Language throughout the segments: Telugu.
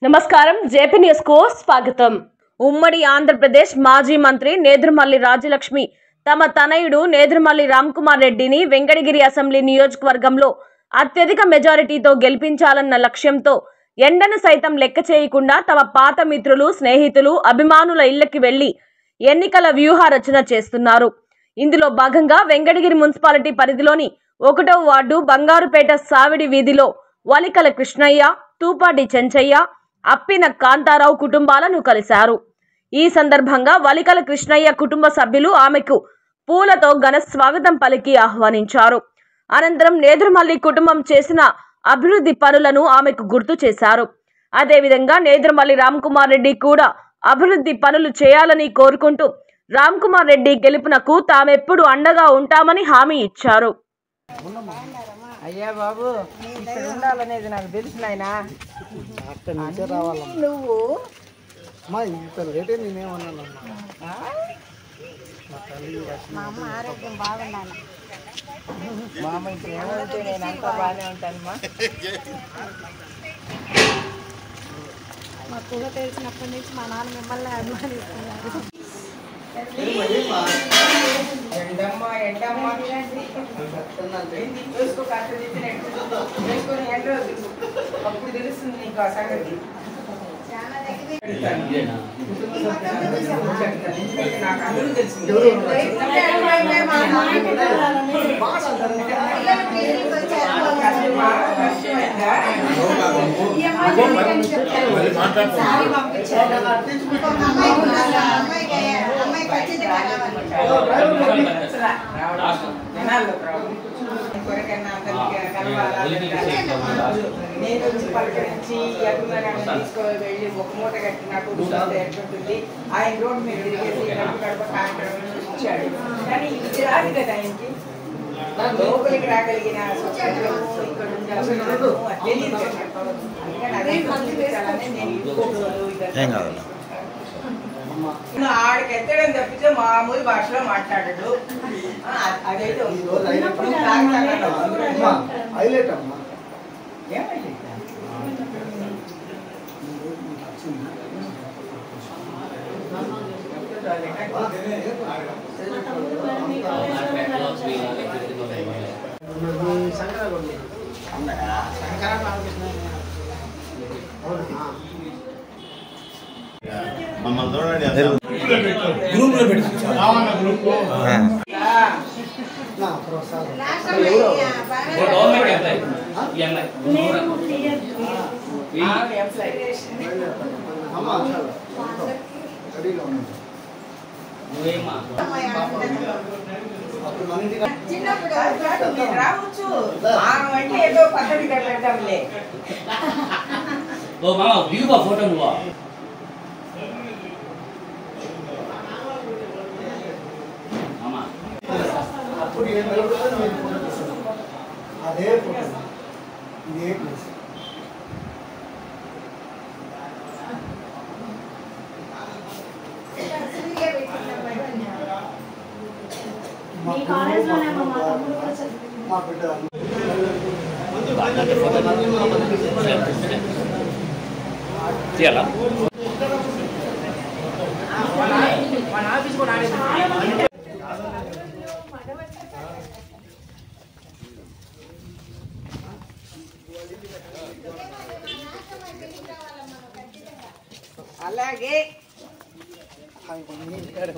నమస్కారం జేపీ న్యూస్ కు స్వాగతం। ఉమ్మడి ఆంధ్రప్రదేశ్ మాజీ మంత్రి నేదురుమల్లి రాజ్యలక్ష్మి తమ తనయుడు నేదురుమల్లి రామ్కుమార్ రెడ్డిని వెంకటగిరి అసెంబ్లీ నియోజకవర్గంలో అత్యధిక మెజారిటీతో గెలిపించాలన్న లక్ష్యంతో ఎండను సైతం లెక్క చేయకుండా తమ పాత మిత్రులు, స్నేహితులు, అభిమానుల ఇళ్లకి వెళ్లి ఎన్నికల వ్యూహ రచన చేస్తున్నారు। ఇందులో భాగంగా వెంకటగిరి మున్సిపాలిటీ పరిధిలోని 1వ వార్డు బంగారుపేట సావిడి వీధిలో వలికల కృష్ణయ్య, తూపాటి చెంచయ్య, అప్పిన కాంతారావు కుటుంబాలను కలిశారు। ఈ సందర్భంగా వలికల కృష్ణయ్య కుటుంబ సభ్యులు ఆమెకు పూలతో ఘన స్వాగతం పలికి ఆహ్వానించారు। అనంతరం నేదురుమల్లి కుటుంబం చేసిన అభివృద్ధి పనులను ఆమెకు గుర్తు చేశారు। అదేవిధంగా నేదురుమల్లి రామ్కుమార్ రెడ్డి కూడా అభివృద్ధి పనులు చేయాలని కోరుకుంటూ రామ్కుమార్ రెడ్డి గెలుపునకు తామెప్పుడు అండగా ఉంటామని హామీ ఇచ్చారు। అయ్యా బాబు ఇక్కడ ఉండాలనేది నాకు తెలుసు నాయనా, అక్కడి నుంచే రావాలమ్మా నువ్వు అమ్మా ఇంత రేటే నేనేమన్నానమ్మా మా అమ్మ ఆరోగ్యం బాగుండాలి। మా అమ్మ ఇప్పుడు ఏమంటే నేను అంతా బాగానే ఉంటానమ్మా। మా కూడా తెలిసినప్పటి నుంచి మా నాన్న మిమ్మల్ని అభిమానిస్తున్నారు। ఎండమ్మా ఎండమ్మా వేసుకో, కాస్త తిప్పినట్టు వేసుకొని ఎండ అప్పుడు తెలుస్తుంది నీకు ఆ సంగతి। నాకు అందరూ తెలిసింది। నేను వచ్చి పలకరించి అభిమానాన్ని తీసుకొని వెళ్ళి ఒక మూట కట్టి నాకు ఎట్లుంటుంది ఆయన రోడ్డు మీద తిరిగేసి గడప కార్యక్రమం ఇచ్చాడు। కానీ ఇది రాదు కదా ఆయనకి, లోపలికి రాగలిగిన ఇక్కడ తెలియదు కదా। నేను ఆడికి ఎత్తడం తప్పితే మామూలు భాషలో మాట్లాడాడు, అదైతే హైలైట్ అమ్మా చిన్నప్పుడు రావచ్చు అంటే ఏదో పక్కన పెడతాంలే। ఫోటో నువ్వు అప్పుడు ఏం జరుగుతుందో మీరు ఫోటో తీస్తారు అదే ఫోటో ఇదే ప్లేస్ మా బిడ్డ చేయాలా అలాగే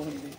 ఉంది